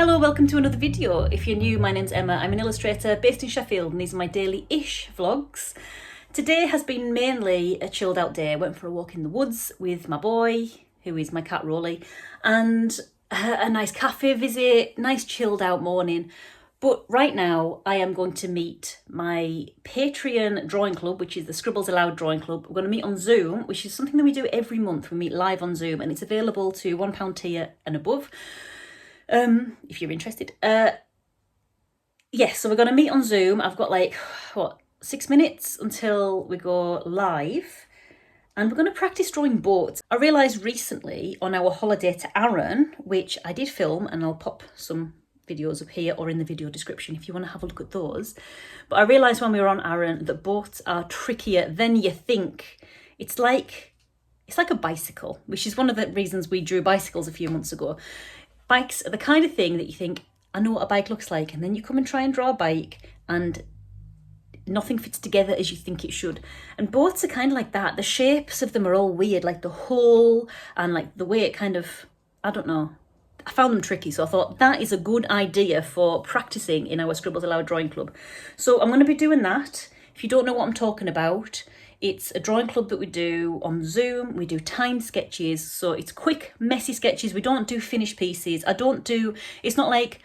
Hello, welcome to another video. If you're new, my name's Emma. I'm an illustrator based in Sheffield and these are my daily-ish vlogs. Today has been mainly a chilled out day. I went for a walk in the woods with my boy, who is my cat Rolly, and a nice cafe visit, nice chilled out morning. But right now I am going to meet my Patreon drawing club, which is the Scribbles Aloud Drawing Club. We're going to meet on Zoom, which is something that we do every month. We meet live on Zoom and it's available to £1 tier and above. If you're interested. Yes, so we're going to meet on Zoom. I've got like, 6 minutes until we go live. And we're going to practice drawing boats. I realised recently on our holiday to Arran, which I did film, and I'll pop some videos up here or in the video description if you want to have a look at those. But I realised when we were on Arran that boats are trickier than you think. It's like a bicycle, which is one of the reasons we drew bicycles a few months ago. Bikes are the kind of thing that you think, I know what a bike looks like, and then you come and try and draw a bike and nothing fits together as you think it should. And boats are kind of like that. The shapes of them are all weird, like the hull and like the way it kind of, I don't know. I found them tricky, so I thought that is a good idea for practicing in our Scribbles Aloud Drawing Club. So I'm going to be doing that. If you don't know what I'm talking about, it's a drawing club that we do on Zoom. We do timed sketches, so it's quick, messy sketches. We don't do finished pieces. It's not like,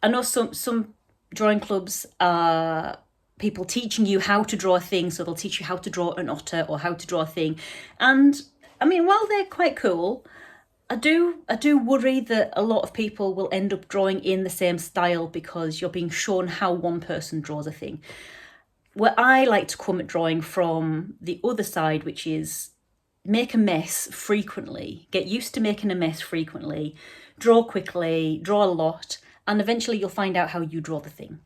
I know some drawing clubs are people teaching you how to draw a thing, so they'll teach you how to draw an otter or how to draw a thing. And I mean, while they're quite cool, I do worry that a lot of people will end up drawing in the same style because you're being shown how one person draws a thing. Where I like to come at drawing from the other side, which is make a mess frequently, get used to making a mess frequently, draw quickly, draw a lot, and eventually you'll find out how you draw the thing.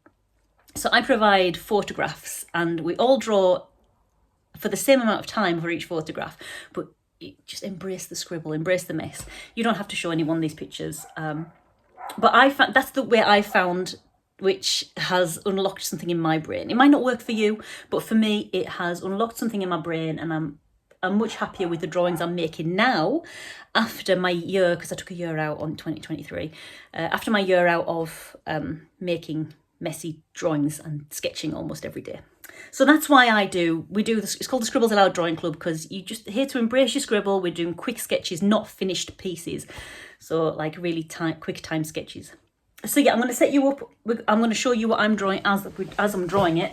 So I provide photographs and we all draw for the same amount of time for each photograph, but just embrace the scribble, embrace the mess. You don't have to show anyone these pictures. But I found that's the way I found, which has unlocked something in my brain. It might not work for you, but for me, it has unlocked something in my brain, and I'm much happier with the drawings I'm making now after my year, because I took a year out on 2023, after my year out of making messy drawings and sketching almost every day. So that's why we do this. It's called the Scribbles Aloud Drawing Club because you just here to embrace your scribble. We're doing quick sketches, not finished pieces. So like really quick time sketches. So yeah, I'm going to set you up. I'm going to show you what I'm drawing as I'm drawing it.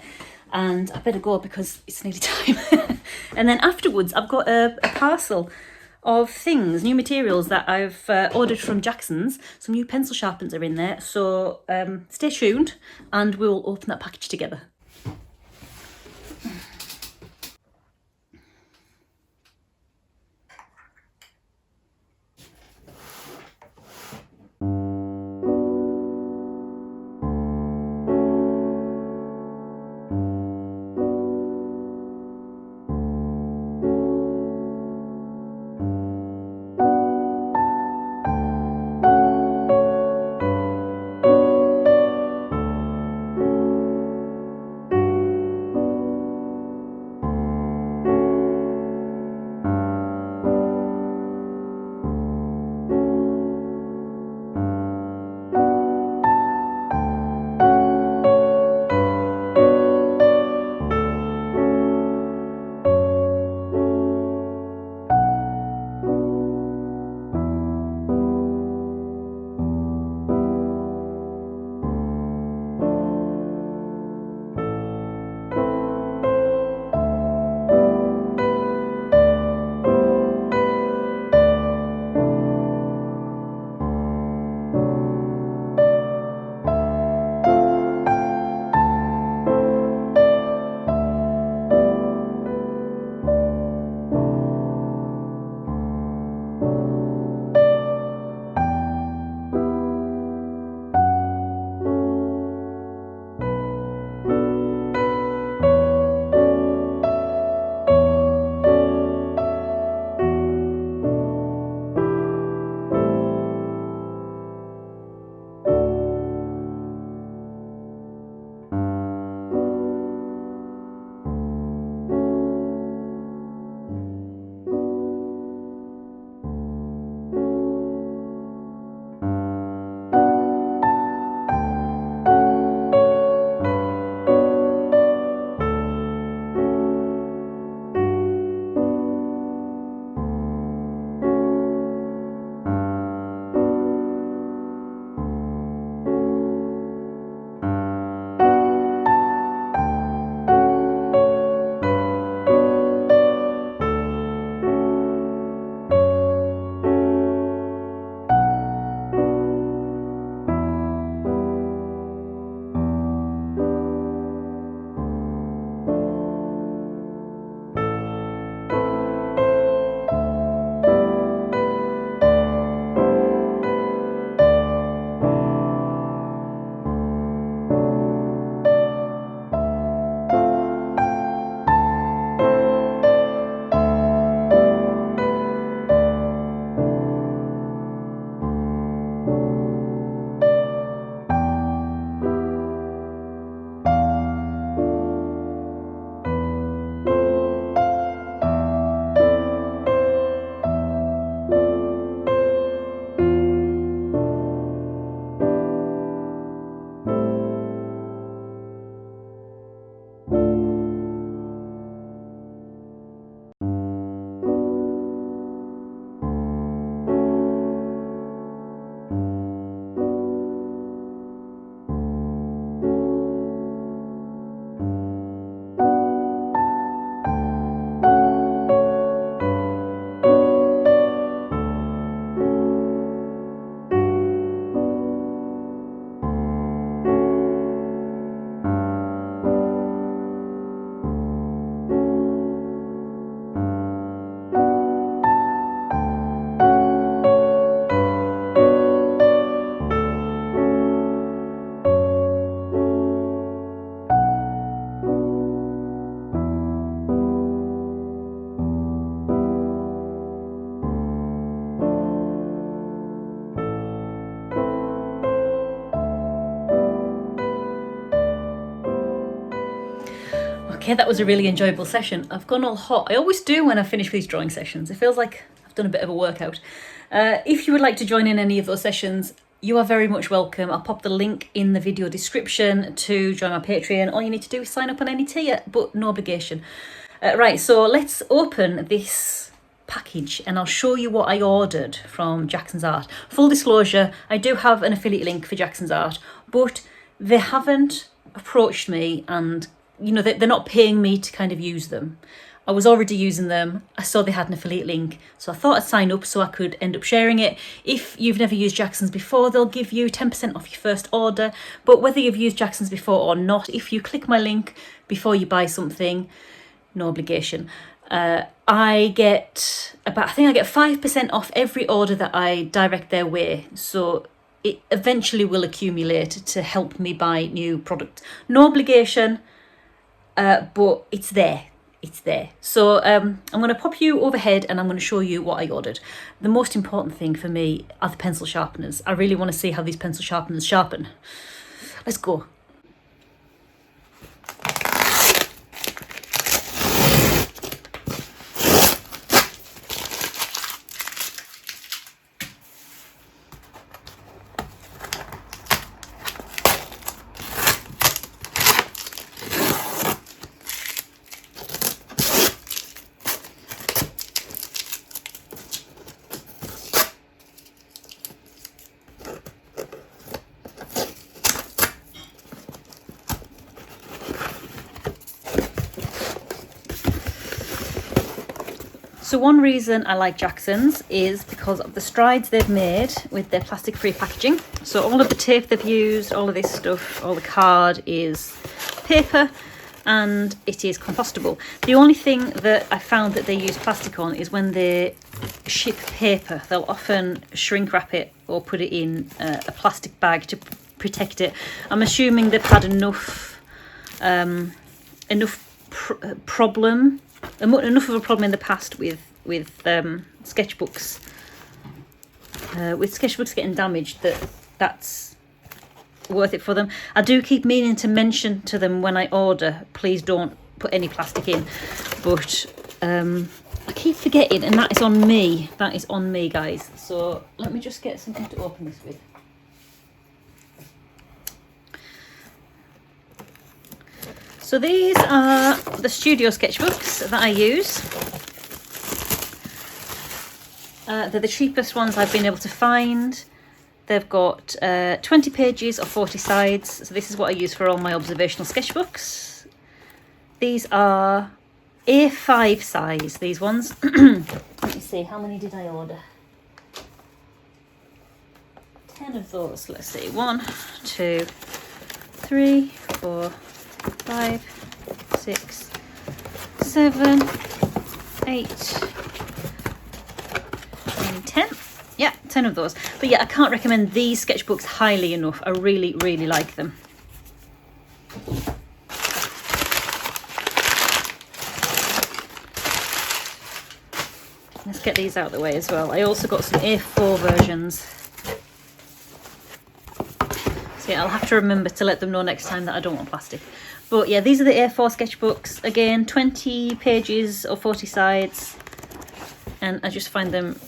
And I better go because it's nearly time. And then afterwards, I've got a parcel of things, new materials that I've ordered from Jackson's. Some new pencil sharpeners are in there. So stay tuned and we'll open that package together. Okay, that was a really enjoyable session. I've gone all hot. I always do when I finish these drawing sessions. It feels like I've done a bit of a workout. If you would like to join in any of those sessions, you are very much welcome. I'll pop the link in the video description to join my Patreon. All you need to do is sign up on any tier, but no obligation. Right, so let's open this package and I'll show you what I ordered from Jackson's Art. Full disclosure, I do have an affiliate link for Jackson's Art, but they haven't approached me and, you know, they're not paying me to kind of use them. I was already using them. I saw they had an affiliate link, so I thought I'd sign up so I could end up sharing it. If you've never used Jackson's before, they'll give you 10% off your first order. But whether you've used Jackson's before or not, if you click my link before you buy something, no obligation. I get 5% off every order that I direct their way. So it eventually will accumulate to help me buy new products. No obligation, but it's there. It's there. So I'm going to pop you overhead and I'm going to show you what I ordered. The most important thing for me are the pencil sharpeners. I really want to see how these pencil sharpeners sharpen. Let's go. So one reason I like Jackson's is because of the strides they've made with their plastic-free packaging. So all of the tape they've used, all of this stuff, all the card is paper and it is compostable. The only thing that I found that they use plastic on is when they ship paper. They'll often shrink wrap it or put it in a plastic bag to protect it. I'm assuming they've had enough problem enough of a problem in the past with sketchbooks getting damaged that's worth it for them. I do keep meaning to mention to them when I order, please don't put any plastic in, but I keep forgetting, and that is on me. That is on me, guys. So let me just get something to open this with. So these are the studio sketchbooks that I use. They're the cheapest ones I've been able to find. They've got 20 pages or 40 sides. So this is what I use for all my observational sketchbooks. These are A5 size, these ones. Let me see, how many did I order? 10 of those, let's see. 1, 2, 3, 4, 5, 6, 7, 8, 9, 10. Yeah, 10 of those. But yeah, I can't recommend these sketchbooks highly enough. I really, really like them. Let's get these out of the way as well. I also got some A4 versions. So yeah, I'll have to remember to let them know next time that I don't want plastic. But yeah, these are the A4 sketchbooks. Again, 20 pages or 40 sides. And I just find them,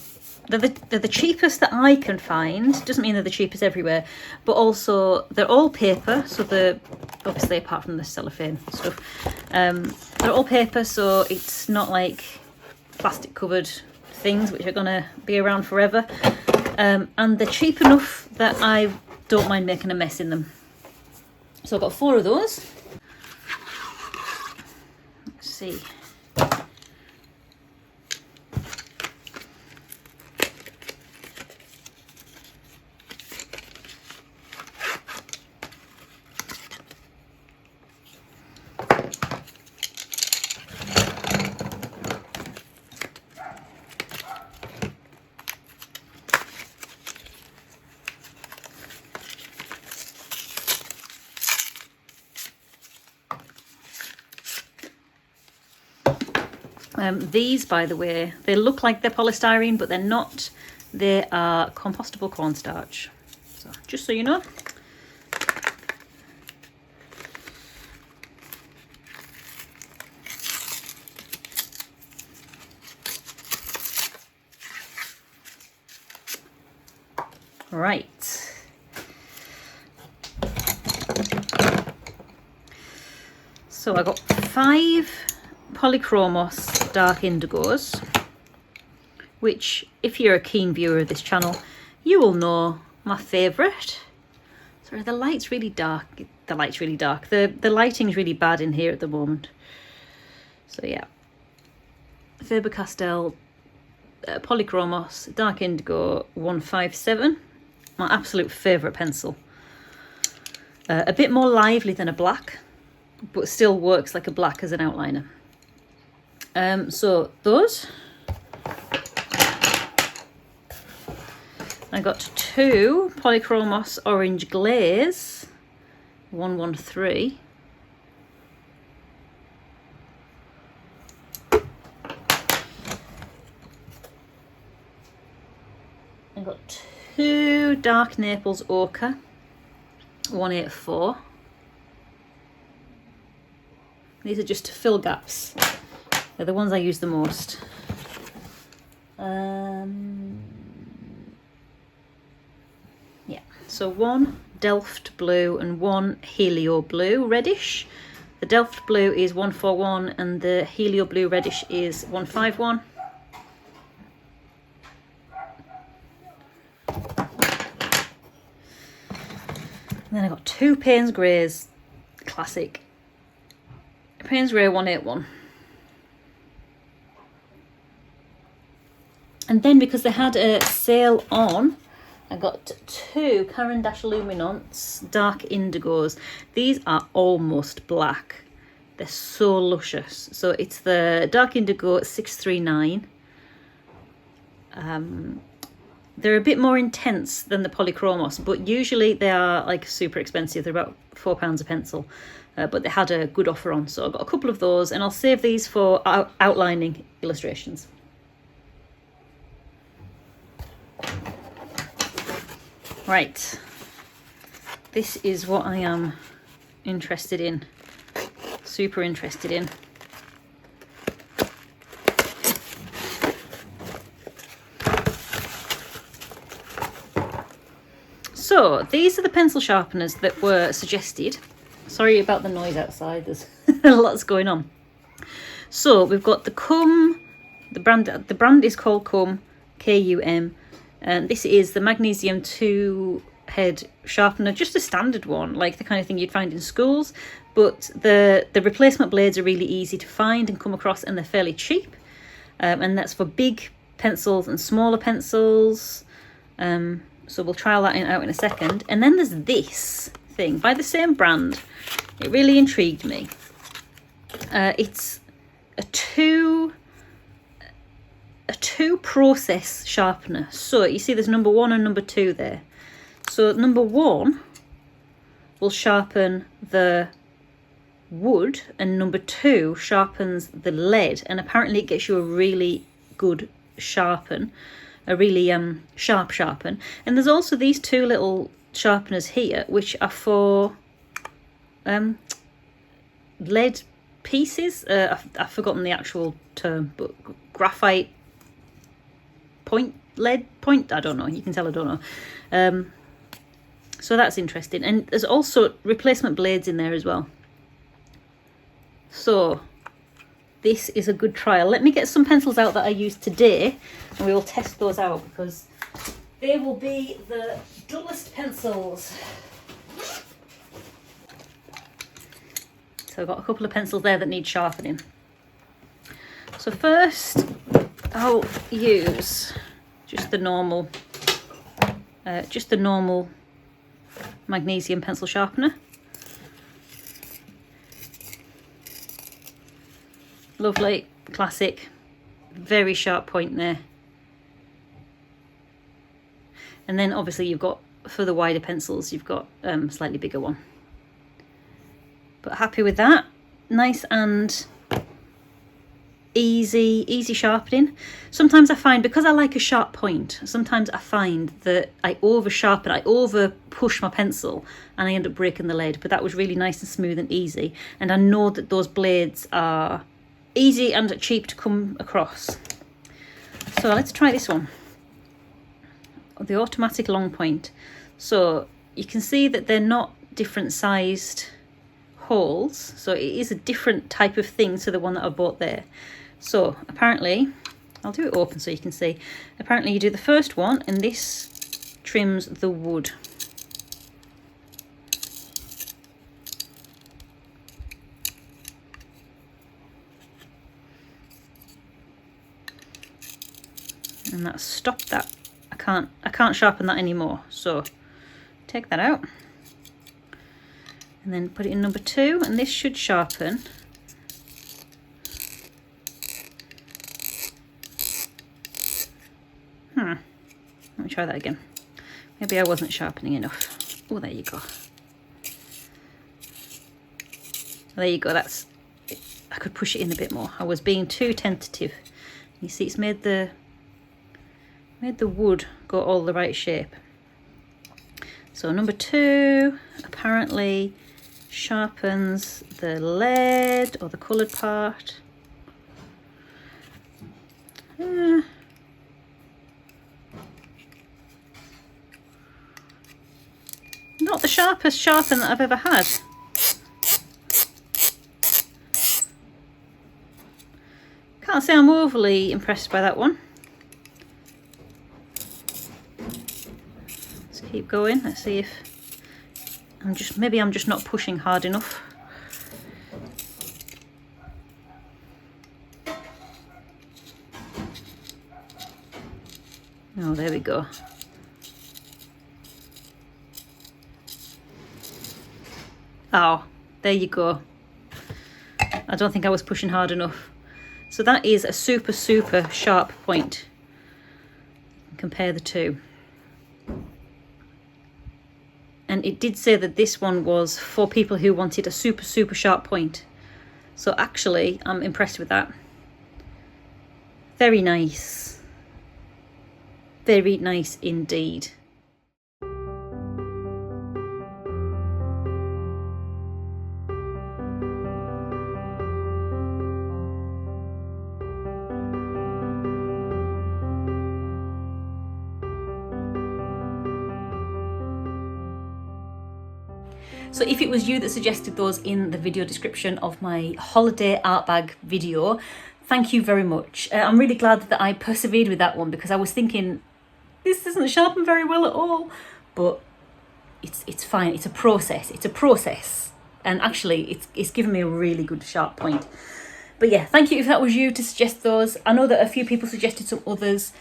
they're the cheapest that I can find. Doesn't mean they're the cheapest everywhere, but also they're all paper. So they're, obviously apart from the cellophane stuff, they're all paper, so it's not like plastic covered things which are gonna be around forever. And they're cheap enough that I don't mind making a mess in them. So I've got 4 of those. Let's see. These, by the way, they look like they're polystyrene, but they're not. They are compostable cornstarch. So, just so you know. Right. So I got 5 Polychromos Dark Indigos, which, if you're a keen viewer of this channel, you will know my favourite. Sorry, the light's really dark. The light's really dark. The lighting's really bad in here at the moment. So yeah, Faber-Castell Polychromos Dark Indigo 157. My absolute favourite pencil. A bit more lively than a black, but still works like a black as an outliner. So those. I got 2 Polychromos Orange Glaze 113. I got 2 Dark Naples Ochre 184. These are just to fill gaps. They're the ones I use the most. Yeah, so 1 Delft Blue and 1 Helio Blue Reddish. The Delft Blue is 141 and the Helio Blue Reddish is 151. And then I got 2 Payne's Greys, classic. Payne's Grey 181. And then because they had a sale on, I got 2 Caran d'Ache Luminance Dark Indigos. These are almost black. They're so luscious. So it's the Dark Indigo 639. They're a bit more intense than the Polychromos, but usually they are like super expensive. They're about £4 a pencil, but they had a good offer on. So I got a couple of those, and I'll save these for outlining illustrations. Right, this is what I am interested in, super interested in. So these are the pencil sharpeners that were suggested. Sorry about the noise outside, there's lots going on. So we've got the CUM, the brand is called CUM, K-U-M, and this is the magnesium 2-head sharpener, just a standard one, like the kind of thing you'd find in schools, but the replacement blades are really easy to find and come across, and they're fairly cheap, and that's for big pencils and smaller pencils. So we'll trial that out in a second. And then there's this thing by the same brand. It really intrigued me. It's a two process sharpener. So you see there's number 1 and number 2 there. So number 1 will sharpen the wood and number 2 sharpens the lead, and apparently it gets you a really good sharpen, a really sharp sharpen. And there's also these 2 little sharpeners here which are for lead pieces. I've forgotten the actual term, but graphite point, lead point, I don't know, you can tell I don't know. So that's interesting, and there's also replacement blades in there as well. So this is a good trial. Let me get some pencils out that I used today and we will test those out, because they will be the dullest pencils. So I've got a couple of pencils there that need sharpening. So first I'll use just the normal magnesium pencil sharpener. Lovely, classic, very sharp point there. And then obviously you've got, for the wider pencils, you've got a slightly bigger one. But happy with that. Nice and easy sharpening. Sometimes I find, because I like a sharp point, sometimes I find that I over sharpen, I over push my pencil and I end up breaking the lead. But that was really nice and smooth and easy. And I know that those blades are easy and cheap to come across. So let's try this one. the automatic long point. So you can see that they're not different sized holes, so it is a different type of thing to the one that I bought there. So apparently, I'll do it open so you can see. Apparently you do the first one and this trims the wood. And that's stopped that. I can't sharpen that anymore. So take that out and then put it in number 2, and this should sharpen. Let me try that again. Maybe I wasn't sharpening enough. Oh, there you go. There you go. That's. I could push it in a bit more. I was being too tentative. You see, it's made the wood go all the right shape. So number 2 apparently sharpens the lead or the coloured part. Not the sharpest sharpen that I've ever had. Can't say I'm overly impressed by that one. Let's keep going. Let's see if maybe I'm just not pushing hard enough. Oh, there we go. Oh, there you go. I don't think I was pushing hard enough. So that is a super, super sharp point. Compare the two. And it did say that this one was for people who wanted a super, super sharp point. So actually, I'm impressed with that. Very nice. Very nice indeed. So if it was you that suggested those in the video description of my holiday art bag video, thank you very much. I'm really glad that I persevered with that one, because I was thinking, this doesn't sharpen very well at all. But it's fine, it's a process, And actually, it's given me a really good sharp point. But yeah, thank you if that was you to suggest those. I know that a few people suggested some others.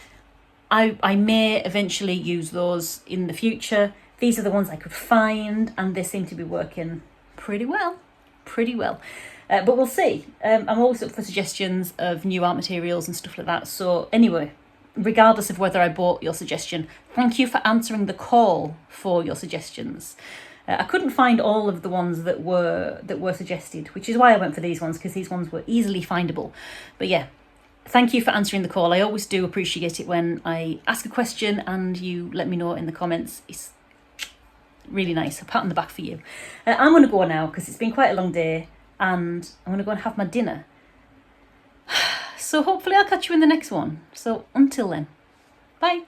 I may eventually use those in the future. These are the ones I could find, and they seem to be working pretty well. But we'll see. I'm always up for suggestions of new art materials and stuff like that. So anyway, regardless of whether I bought your suggestion, thank you for answering the call for your suggestions. I couldn't find all of the ones that were suggested, which is why I went for these ones, because these ones were easily findable. But yeah, thank you for answering the call. I always do appreciate it when I ask a question and you let me know in the comments. It's really nice. A pat on the back for you. I'm going to go now because it's been quite a long day, and I'm going to go and have my dinner. So hopefully I'll catch you in the next one. So until then, bye.